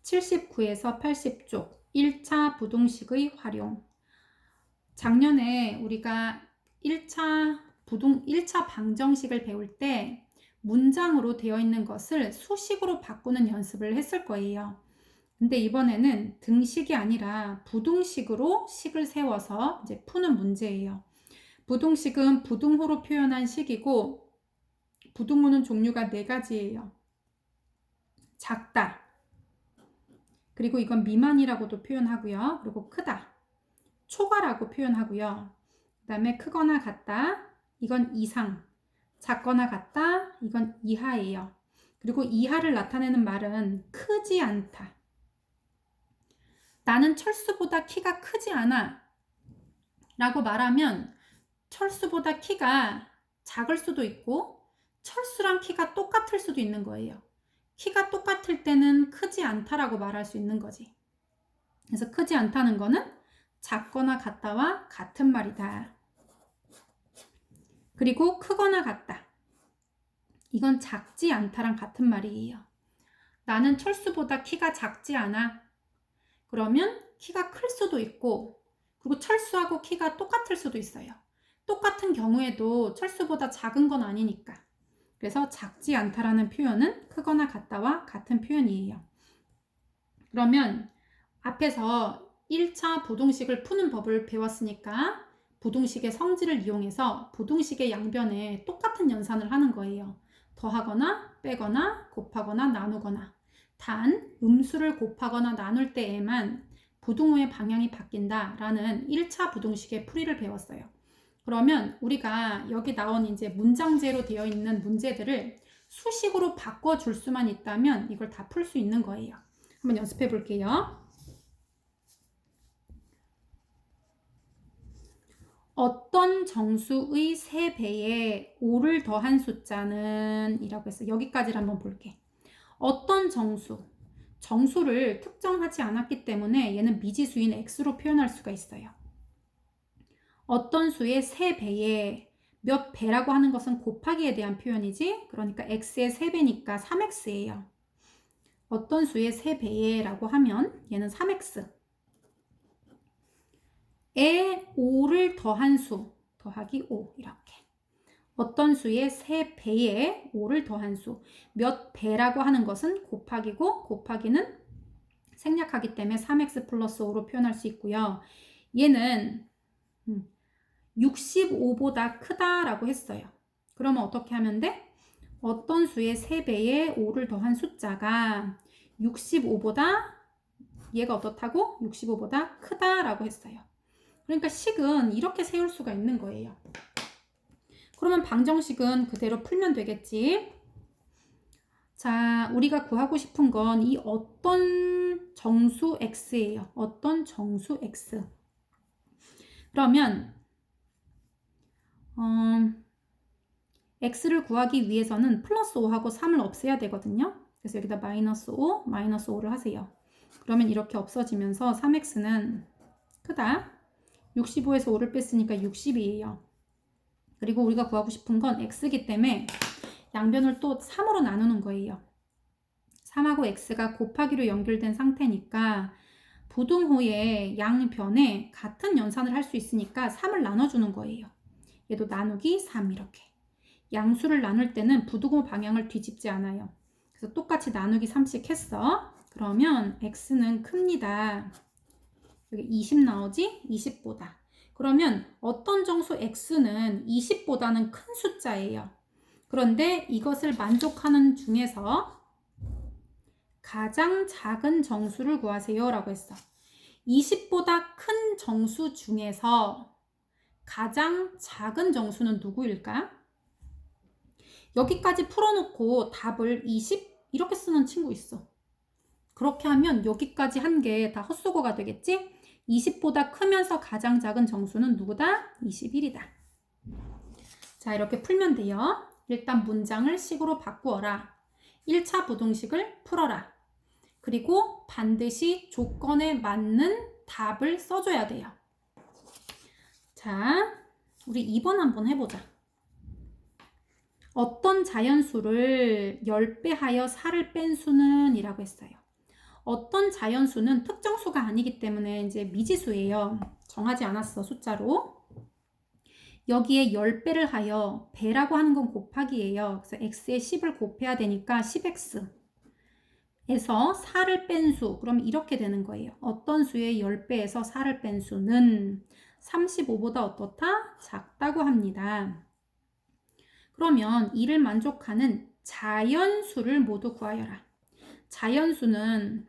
79에서 80쪽 1차 부등식의 활용. 작년에 우리가 1차 방정식을 배울 때 문장으로 되어 있는 것을 수식으로 바꾸는 연습을 했을 거예요. 근데 이번에는 등식이 아니라 부등식으로 식을 세워서 이제 푸는 문제예요. 부등식은 부등호로 표현한 식이고 부등호는 종류가 4가지예요. 작다. 그리고 이건 미만이라고도 표현하고요. 그리고 크다. 초과라고 표현하고요. 그 다음에 크거나 같다. 이건 이상. 작거나 같다. 이건 이하예요. 그리고 이하를 나타내는 말은 크지 않다. 나는 철수보다 키가 크지 않아 라고 말하면 철수보다 키가 작을 수도 있고 철수랑 키가 똑같을 수도 있는 거예요. 키가 똑같을 때는 크지 않다라고 말할 수 있는 거지. 그래서 크지 않다는 거는 작거나 같다와 같은 말이다. 그리고 크거나 같다. 이건 작지 않다랑 같은 말이에요. 나는 철수보다 키가 작지 않아. 그러면 키가 클 수도 있고, 그리고 철수하고 키가 똑같을 수도 있어요. 똑같은 경우에도 철수보다 작은 건 아니니까. 그래서 작지 않다라는 표현은 크거나 같다와 같은 표현이에요. 그러면 앞에서 1차 부등식을 푸는 법을 배웠으니까 부등식의 성질을 이용해서 부등식의 양변에 똑같은 연산을 하는 거예요. 더하거나 빼거나 곱하거나 나누거나. 단 음수를 곱하거나 나눌 때에만 부등호의 방향이 바뀐다라는 1차 부등식의 풀이를 배웠어요. 그러면 우리가 여기 나온 이제 문장제로 되어 있는 문제들을 수식으로 바꿔줄 수만 있다면 이걸 다 풀 수 있는 거예요. 한번 연습해 볼게요. 어떤 정수의 3배에 5를 더한 숫자는 이라고 했어요. 여기까지를 한번 볼게. 어떤 정수를 특정하지 않았기 때문에 얘는 미지수인 x로 표현할 수가 있어요. 어떤 수의 3배에 몇 배라고 하는 것은 곱하기에 대한 표현이지. 그러니까 x의 3배니까 3x예요. 어떤 수의 3배에 라고 하면 얘는 3x. 에 5를 더한 수 더하기 5 이렇게. 어떤 수의 3배에 5를 더한 수. 몇 배라고 하는 것은 곱하기고 곱하기는 생략하기 때문에 3x 플러스 5로 표현할 수 있고요. 얘는 65보다 크다라고 했어요. 그러면 어떻게 하면 돼? 어떤 수의 3배에 5를 더한 숫자가 65보다 얘가 어떻다고? 65보다 크다라고 했어요. 그러니까 식은 이렇게 세울 수가 있는 거예요. 그러면 방정식은 그대로 풀면 되겠지. 자, 우리가 구하고 싶은 건 이 어떤 정수 x예요. 어떤 정수 x. 그러면 x를 구하기 위해서는 플러스 5하고 3을 없애야 되거든요. 그래서 여기다 마이너스 5, 마이너스 5를 하세요. 그러면 이렇게 없어지면서 3x는 크다. 65에서 5를 뺐으니까 60이에요. 그리고 우리가 구하고 싶은 건 x이기 때문에 양변을 또 3으로 나누는 거예요. 3하고 x가 곱하기로 연결된 상태니까 부등호의 양변에 같은 연산을 할 수 있으니까 3을 나눠주는 거예요. 얘도 나누기 3 이렇게. 양수를 나눌 때는 부등호 방향을 뒤집지 않아요. 그래서 똑같이 나누기 3씩 했어. 그러면 x는 큽니다. 여기 20 나오지? 20보다. 그러면 어떤 정수 x는 20보다는 큰 숫자예요. 그런데 이것을 만족하는 중에서 가장 작은 정수를 구하세요 라고 했어. 20보다 큰 정수 중에서 가장 작은 정수는 누구일까? 여기까지 풀어놓고 답을 20 이렇게 쓰는 친구 있어. 그렇게 하면 여기까지 한 게 다 헛수고가 되겠지? 20보다 크면서 가장 작은 정수는 누구다? 21이다. 자, 이렇게 풀면 돼요. 일단 문장을 식으로 바꾸어라. 1차 부등식을 풀어라. 그리고 반드시 조건에 맞는 답을 써줘야 돼요. 자, 우리 2번 한번 해보자. 어떤 자연수를 10배 하여 4를 뺀 수는 이라고 했어요. 어떤 자연수는 특정 수가 아니기 때문에 이제 미지수예요. 정하지 않았어, 숫자로. 여기에 10배를 하여 배라고 하는 건 곱하기예요. 그래서 x에 10을 곱해야 되니까 10x 에서 4를 뺀 수, 그럼 이렇게 되는 거예요. 어떤 수의 10배에서 4를 뺀 수는 35보다 어떻다? 작다고 합니다. 그러면 이를 만족하는 자연수를 모두 구하여라. 자연수는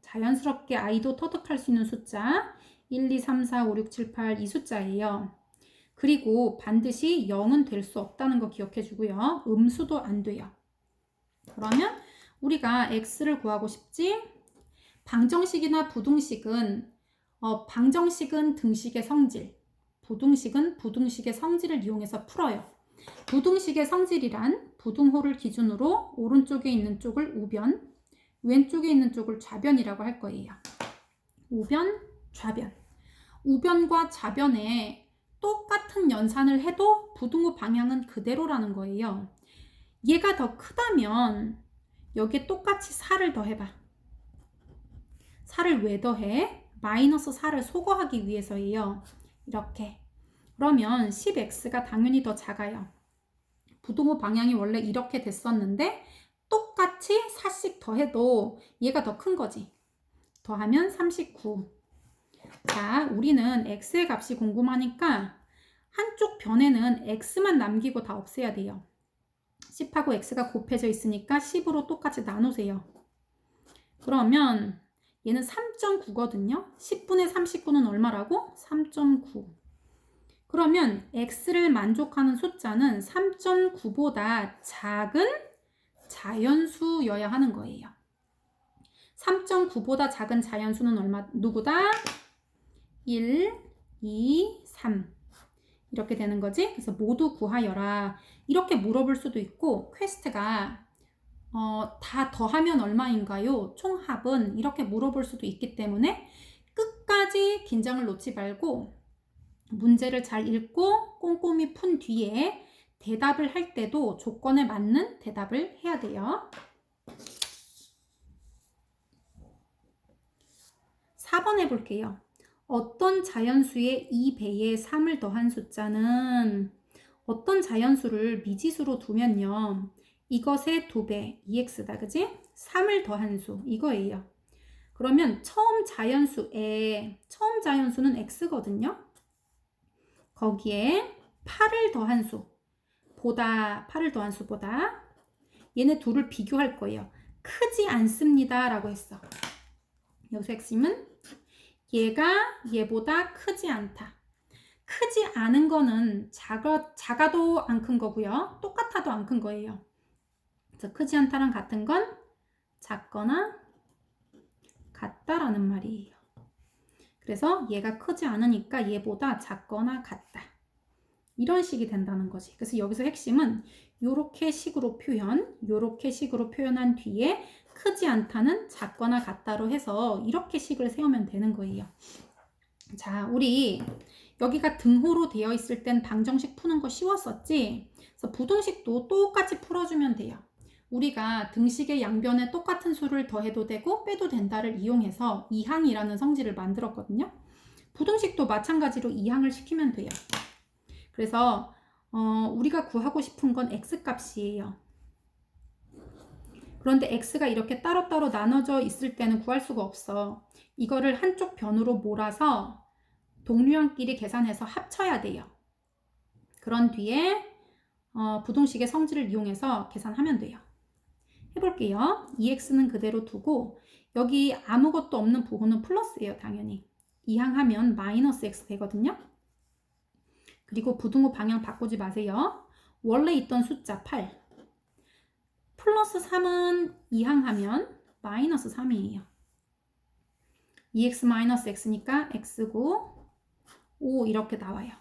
자연스럽게 i도 터득할 수 있는 숫자 1, 2, 3, 4, 5, 6, 7, 8 이 숫자예요. 그리고 반드시 0은 될 수 없다는 거 기억해 주고요. 음수도 안 돼요. 그러면 우리가 x를 구하고 싶지? 방정식이나 부등식은 방정식은 등식의 성질, 부등식은 부등식의 성질을 이용해서 풀어요. 부등식의 성질이란 부등호를 기준으로 오른쪽에 있는 쪽을 우변, 왼쪽에 있는 쪽을 좌변이라고 할 거예요. 우변, 좌변. 우변과 좌변에 똑같은 연산을 해도 부등호 방향은 그대로라는 거예요. 얘가 더 크다면 여기에 똑같이 4를 더해봐. 4를 왜 더해? 마이너스 4를 소거하기 위해서예요. 이렇게. 그러면 10x가 당연히 더 작아요. 부등호 방향이 원래 이렇게 됐었는데 똑같이 4씩 더해도 얘가 더 큰 거지. 더하면 39. 자, 우리는 x의 값이 궁금하니까 한쪽 변에는 x만 남기고 다 없애야 돼요. 10하고 x가 곱해져 있으니까 10으로 똑같이 나누세요. 그러면 얘는 3.9거든요. 10분의 39는 얼마라고? 3.9. 그러면 x를 만족하는 숫자는 3.9보다 작은 자연수여야 하는 거예요. 3.9보다 작은 자연수는 얼마? 누구다? 1, 2, 3 이렇게 되는 거지. 그래서 모두 구하여라 이렇게 물어볼 수도 있고, 퀘스트가 다 더하면 얼마인가요? 총합은 이렇게 물어볼 수도 있기 때문에 끝까지 긴장을 놓지 말고 문제를 잘 읽고 꼼꼼히 푼 뒤에 대답을 할 때도 조건에 맞는 대답을 해야 돼요. 4번 해볼게요. 어떤 자연수의 2배에 3을 더한 숫자는 어떤 자연수를 미지수로 두면요. 이것의 2배, 2x다, 그지? 3을 더한 수, 이거예요. 그러면 처음 자연수는 x거든요. 거기에 8을 더한 수보다 얘네 둘을 비교할 거예요. 크지 않습니다 라고 했어. 여기서 핵심은 얘가 얘보다 크지 않다. 크지 않은 거는 작아도 안 큰 거고요. 똑같아도 안 큰 거예요. 그래서 크지 않다랑 같은 건 작거나 같다라는 말이에요. 그래서 얘가 크지 않으니까 얘보다 작거나 같다. 이런 식이 된다는 거지. 그래서 여기서 핵심은 요렇게 식으로 표현한 뒤에 크지 않다는 작거나 같다로 해서 이렇게 식을 세우면 되는 거예요. 자, 우리 여기가 등호로 되어 있을 땐 방정식 푸는 거 쉬웠었지? 그래서 부등식도 똑같이 풀어주면 돼요. 우리가 등식의 양변에 똑같은 수를 더해도 되고 빼도 된다를 이용해서 이항이라는 성질을 만들었거든요. 부등식도 마찬가지로 이항을 시키면 돼요. 그래서 우리가 구하고 싶은 건 x값이에요. 그런데 x가 이렇게 따로따로 나눠져 있을 때는 구할 수가 없어. 이거를 한쪽 변으로 몰아서 동류항끼리 계산해서 합쳐야 돼요. 그런 뒤에 부등식의 성질을 이용해서 계산하면 돼요. 해볼게요. 2x는 그대로 두고 여기 아무것도 없는 부호는 플러스예요. 당연히. 이항하면 마이너스 x 되거든요. 그리고 부등호 방향 바꾸지 마세요. 원래 있던 숫자 8. 플러스 3은 이항하면 마이너스 3이에요. 2x 마이너스 x니까 x고 5 이렇게 나와요.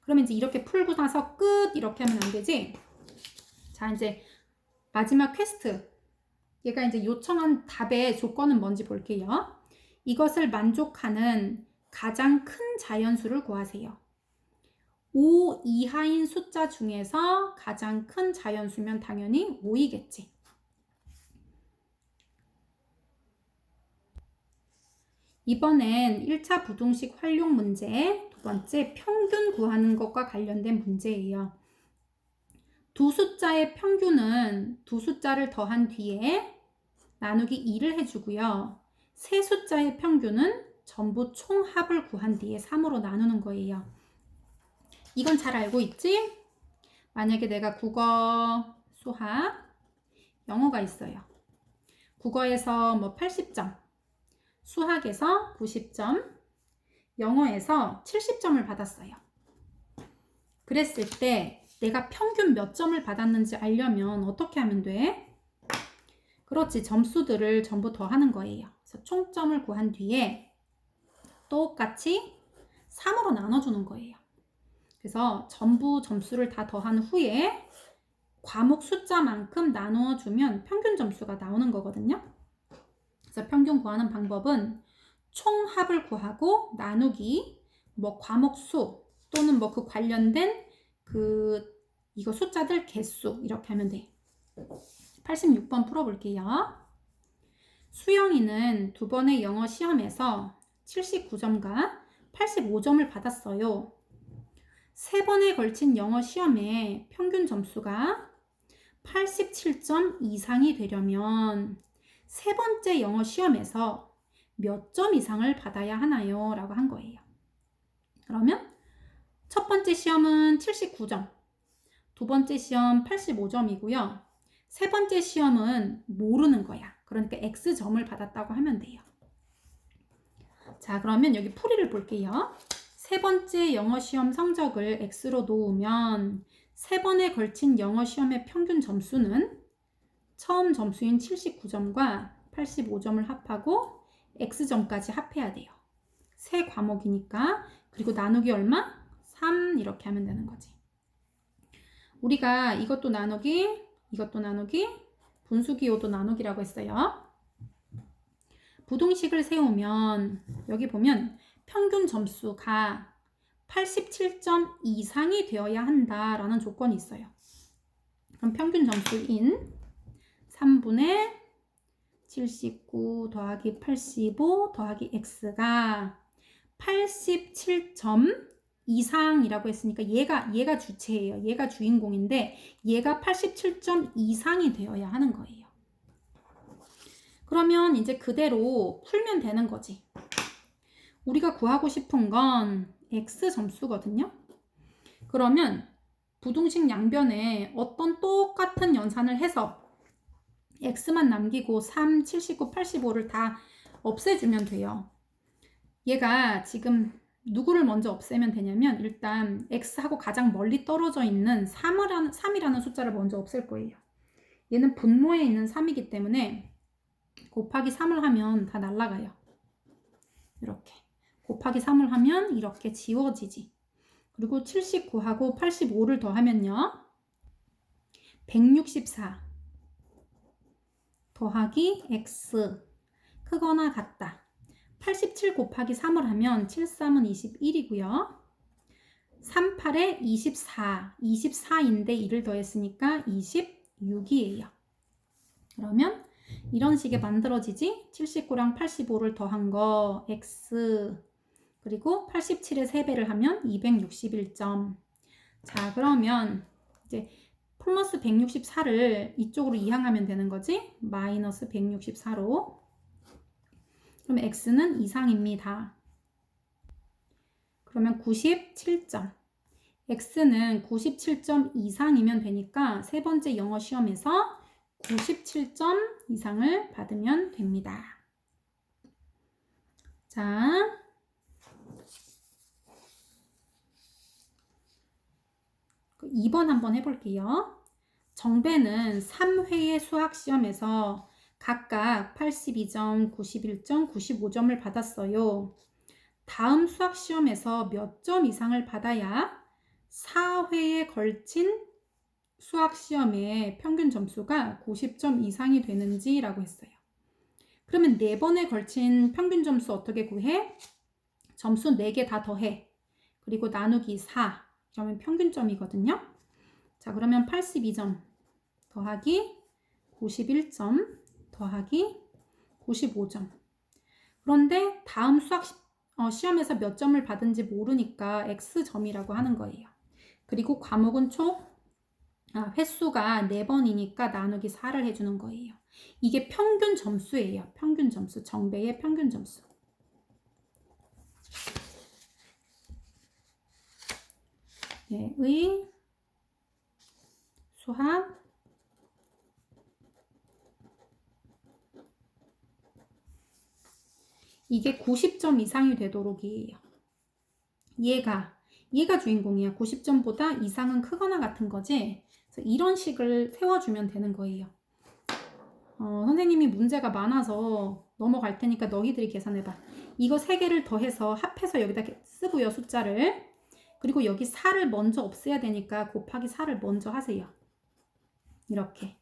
그러면 이제 이렇게 풀고 나서 끝 이렇게 하면 안 되지? 자, 이제 마지막 퀘스트. 얘가 이제 요청한 답의 조건은 뭔지 볼게요. 이것을 만족하는 가장 큰 자연수를 구하세요. 5 이하인 숫자 중에서 가장 큰 자연수면 당연히 5이겠지. 이번엔 1차 부등식 활용 문제, 두 번째 평균 구하는 것과 관련된 문제예요. 두 숫자의 평균은 두 숫자를 더한 뒤에 나누기 2를 해주고요. 세 숫자의 평균은 전부 총합을 구한 뒤에 3으로 나누는 거예요. 이건 잘 알고 있지? 만약에 내가 국어, 수학, 영어가 있어요. 국어에서 뭐 80점, 수학에서 90점, 영어에서 70점을 받았어요. 그랬을 때 내가 평균 몇 점을 받았는지 알려면 어떻게 하면 돼? 그렇지, 점수들을 전부 더하는 거예요. 그래서 총점을 구한 뒤에 똑같이 3으로 나눠주는 거예요. 그래서 전부 점수를 다 더한 후에 과목 숫자만큼 나누어주면 평균 점수가 나오는 거거든요. 그래서 평균 구하는 방법은 총합을 구하고 나누기 뭐 과목 수 또는 뭐 그 관련된 이거 숫자들 개수 이렇게 하면 돼. 86번 풀어볼게요. 수영이는 두 번의 영어 시험에서 79점과 85점을 받았어요. 세 번에 걸친 영어 시험의 평균 점수가 87점 이상이 되려면 세 번째 영어 시험에서 몇 점 이상을 받아야 하나요? 라고 한 거예요. 그러면 첫 번째 시험은 79점, 두 번째 시험 85점이고요. 세 번째 시험은 모르는 거야. 그러니까 X점을 받았다고 하면 돼요. 자, 그러면 여기 풀이를 볼게요. 세 번째 영어 시험 성적을 X로 놓으면 세 번에 걸친 영어 시험의 평균 점수는 처음 점수인 79점과 85점을 합하고 X점까지 합해야 돼요. 세 과목이니까. 그리고 나누기 얼마? 3 이렇게 하면 되는 거지. 우리가 이것도 나누기, 이것도 나누기, 분수기호도 나누기라고 했어요. 부등식을 세우면 여기 보면 평균 점수가 87점 이상이 되어야 한다라는 조건이 있어요. 그럼 평균 점수인 3분의 79 더하기 85 더하기 x가 87점 이상이라고 했으니까 얘가 주체예요. 얘가 주인공인데 얘가 87점 이상이 되어야 하는 거예요. 그러면 이제 그대로 풀면 되는 거지. 우리가 구하고 싶은 건 x 점수거든요. 그러면 부등식 양변에 어떤 똑같은 연산을 해서 x만 남기고 3, 79, 85를 다 없애주면 돼요. 얘가 지금 누구를 먼저 없애면 되냐면 일단 x하고 가장 멀리 떨어져 있는 3이라는 숫자를 먼저 없앨 거예요. 얘는 분모에 있는 3이기 때문에 곱하기 3을 하면 다 날아가요. 이렇게 곱하기 3을 하면 이렇게 지워지지. 그리고 79하고 85를 더하면요 164 더하기 x 크거나 같다. 87 곱하기 3을 하면 7, 3은 21이고요. 38에 24, 24인데 1을 더했으니까 26이에요. 그러면 이런 식의 만들어지지? 79랑 85를 더한 거 x 그리고 87에 3배를 하면 261점. 자, 그러면 이제 플러스 164를 이쪽으로 이항하면 되는 거지? 마이너스 164로. 그럼 x는 이상입니다. 그러면 97점. x는 97점 이상이면 되니까 세 번째 영어 시험에서 97점 이상을 받으면 됩니다. 자, 그 2번 한번 해볼게요. 정배는 3회의 수학시험에서 각각 82점, 91점, 95점을 받았어요. 다음 수학시험에서 몇 점 이상을 받아야 4회에 걸친 수학시험의 평균 점수가 90점 이상이 되는지 라고 했어요. 그러면 4번에 걸친 평균 점수 어떻게 구해? 점수 4개 다 더해. 그리고 나누기 4. 그러면 평균점이거든요. 자, 그러면 82점 더하기 91점 더하기 95점. 그런데 다음 수학 시험에서 몇 점을 받은지 모르니까 X점이라고 하는 거예요. 그리고 과목은 횟수가 4번이니까 나누기 4를 해주는 거예요. 이게 평균 점수예요. 평균 점수. 정배의 평균 점수. 의 수학 이게 90점 이상이 되도록이에요. 얘가 주인공이야. 90점보다 이상은 크거나 같은 거지. 그래서 이런 식을 세워주면 되는 거예요. 선생님이 문제가 많아서 넘어갈 테니까 너희들이 계산해봐. 이거 3개를 더해서 합해서 여기다 쓰고요. 숫자를. 그리고 여기 4를 먼저 없애야 되니까 곱하기 4를 먼저 하세요. 이렇게.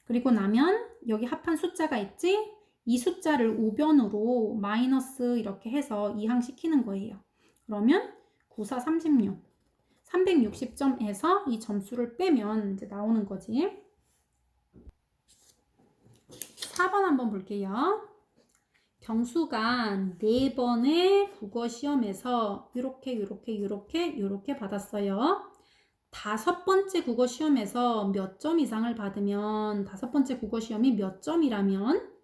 그리고 나면 여기 합한 숫자가 있지? 이 숫자를 우변으로 마이너스 이렇게 해서 이항시키는 거예요. 그러면 9, 4, 36. 360점에서 이 점수를 빼면 이제 나오는 거지. 4번 한번 볼게요. 경수가 4번의 국어 시험에서 이렇게 받았어요. 5번째 국어 시험에서 몇 점 이상을 받으면 5번째 국어 시험이 몇 점이라면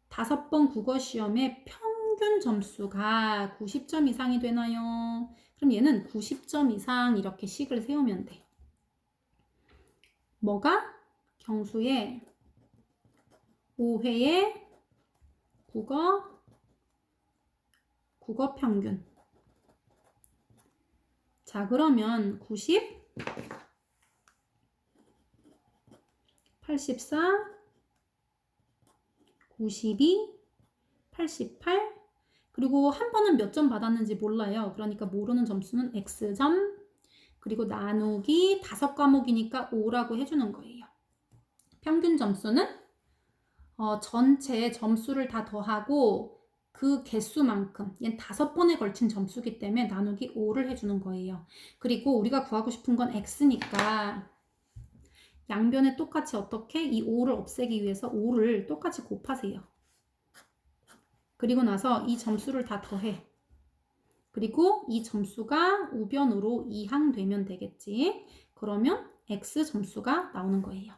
5번 국어 시험의 평균 점수가 90점 이상이 되나요? 그럼 얘는 90점 이상 이렇게 식을 세우면 돼. 뭐가? 경수의 5회의 국어 평균. 자, 그러면 90, 84, 92, 88, 그리고 한 번은 몇 점 받았는지 몰라요. 그러니까 모르는 점수는 X점, 그리고 나누기 5과목이니까 5라고 해주는 거예요. 평균 점수는 전체 점수를 다 더하고 그 개수만큼, 얘는 5번에 걸친 점수기 때문에 나누기 5를 해주는 거예요. 그리고 우리가 구하고 싶은 건 X니까 양변에 똑같이 어떻게? 이 5를 없애기 위해서 5를 똑같이 곱하세요. 그리고 나서 이 점수를 다 더해. 그리고 이 점수가 우변으로 이항되면 되겠지. 그러면 X 점수가 나오는 거예요.